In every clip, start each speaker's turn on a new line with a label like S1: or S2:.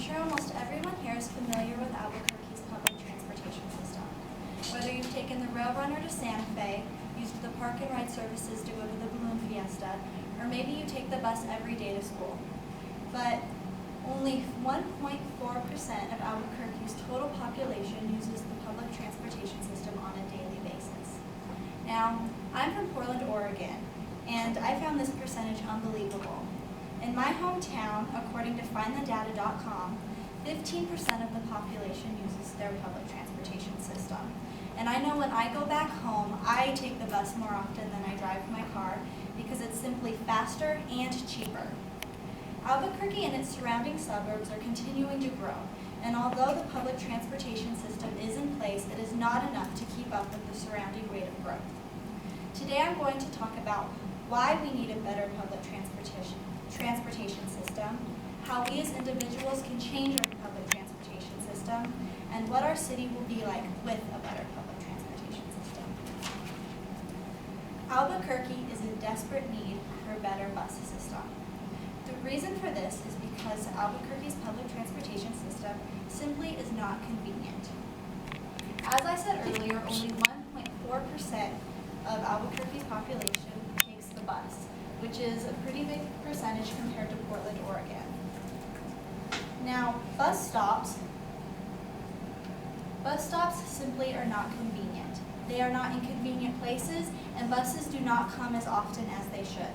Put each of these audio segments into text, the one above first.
S1: sure almost everyone here is familiar with Albuquerque's public transportation system. Whether you've taken the Rail Runner to Santa Fe, used the Park and Ride services to go to the Balloon Fiesta, or maybe you take the bus every day to school. But only 1.4% of Albuquerque's total population uses the public transportation system on a daily basis. Now, I'm from Portland, Oregon, and I found this percentage unbelievable. In my hometown, according to findthedata.com, 15% of the population uses their public transportation system. And I know when I go back home, I take the bus more often than I drive my car because it's simply faster and cheaper. Albuquerque and its surrounding suburbs are continuing to grow, and although the public transportation system is in place, it is not enough to keep up with the surrounding rate of growth. Today I'm going to talk about why we need a better public transportation system, how we as individuals can change our public transportation system, and what our city will be like with a better public transportation system. Albuquerque is in desperate need for a better bus system. The reason for this is because Albuquerque's public transportation system simply is not convenient. As I said earlier, only 1.4% of Albuquerque's population takes the bus, which is a pretty big percentage compared to Portland, Oregon. Now, bus stops simply are not convenient. They are not in convenient places, and buses do not come as often as they should.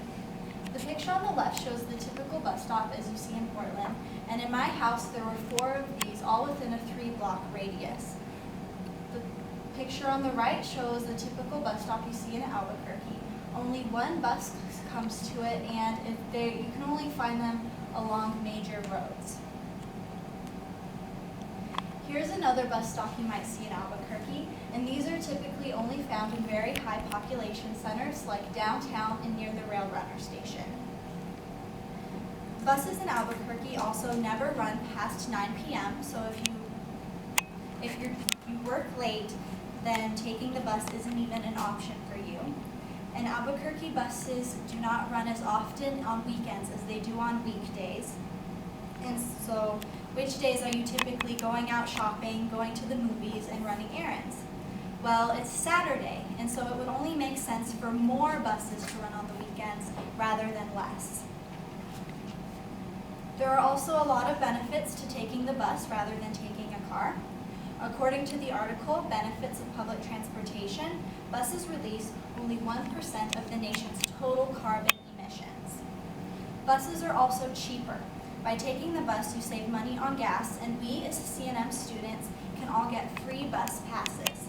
S1: The picture on the left shows the typical bus stop as you see in Portland, and in my house there were 4 of these, all within a 3-block radius. The picture on the right shows the typical bus stop you see in Albuquerque. Only one bus comes to it, and you can only find them along major roads. Here's another bus stop you might see in Albuquerque, and these are typically only found in very high population centers like downtown and near the Rail Runner station. Buses in Albuquerque also never run past 9 p.m., so if you work late, then taking the bus isn't even an option for you. And Albuquerque buses do not run as often on weekends as they do on weekdays. And so, which days are you typically going out shopping, going to the movies, and running errands? Well, it's Saturday, and so it would only make sense for more buses to run on the weekends rather than less. There are also a lot of benefits to taking the bus rather than taking a car. According to the article, Benefits of Public Transportation, buses release only 1% of the nation's total carbon emissions. Buses are also cheaper. By taking the bus, you save money on gas, and we as C&M students can all get free bus passes.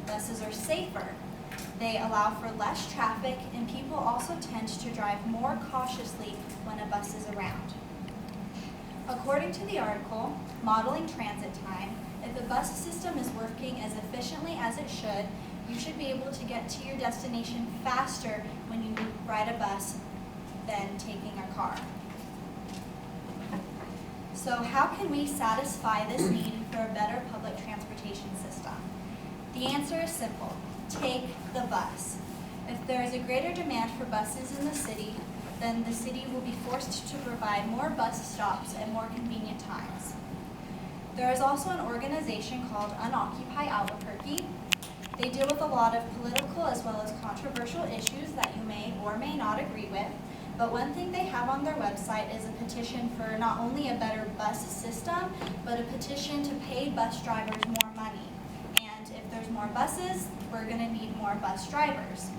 S1: Buses are safer. They allow for less traffic, and people also tend to drive more cautiously when a bus is around. According to the article, Modeling Transit Time, if the bus system is working as efficiently as it should be able to get to your destination faster when you ride a bus than taking a car. So how can we satisfy this need for a better public transportation system? The answer is simple: take the bus. If there is a greater demand for buses in the city, then the city will be forced to provide more bus stops at more convenient times. There is also an organization called Unoccupy Albuquerque. They deal with a lot of political as well as controversial issues that you may or may not agree with, but one thing they have on their website is a petition for not only a better bus system, but a petition to pay bus drivers more money. And if there's more buses, we're going to need more bus drivers.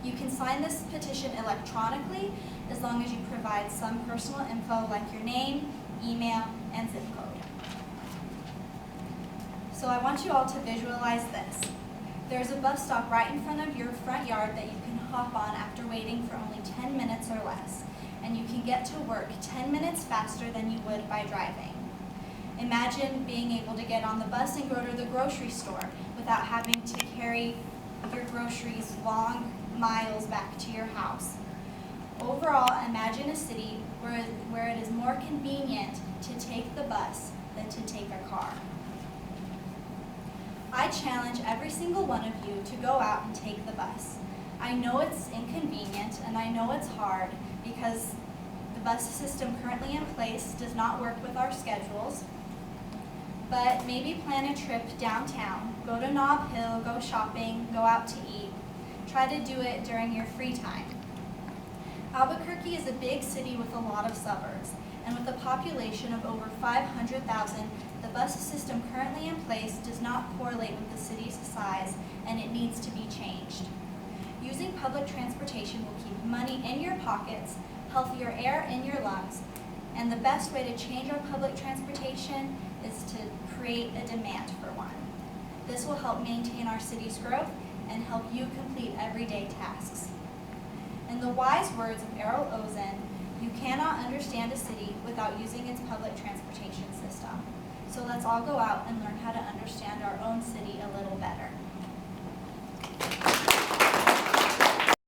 S1: You can sign this petition electronically as long as you provide some personal info like your name, email, and zip code. So I want you all to visualize this. There's a bus stop right in front of your front yard that you can hop on after waiting for only 10 minutes or less, and you can get to work 10 minutes faster than you would by driving. Imagine being able to get on the bus and go to the grocery store without having to carry your groceries long miles back to your house. Overall, imagine a city where it is more convenient to take the bus than to take a car. I challenge every single one of you to go out and take the bus. I know it's inconvenient and I know it's hard because the bus system currently in place does not work with our schedules, but maybe plan a trip downtown, go to Nob Hill, go shopping, go out to eat. Try to do it during your free time. Albuquerque is a big city with a lot of suburbs, and with a population of over 500,000, the bus system currently in place does not correlate with the city's size, and it needs to be changed. Using public transportation will keep money in your pockets, healthier air in your lungs, and the best way to change our public transportation is to create a demand for one. This will help maintain our city's growth and help you complete everyday tasks. In the wise words of Errol Ozen, you cannot understand a city without using its public transportation system. So let's all go out and learn how to understand our own city a little better.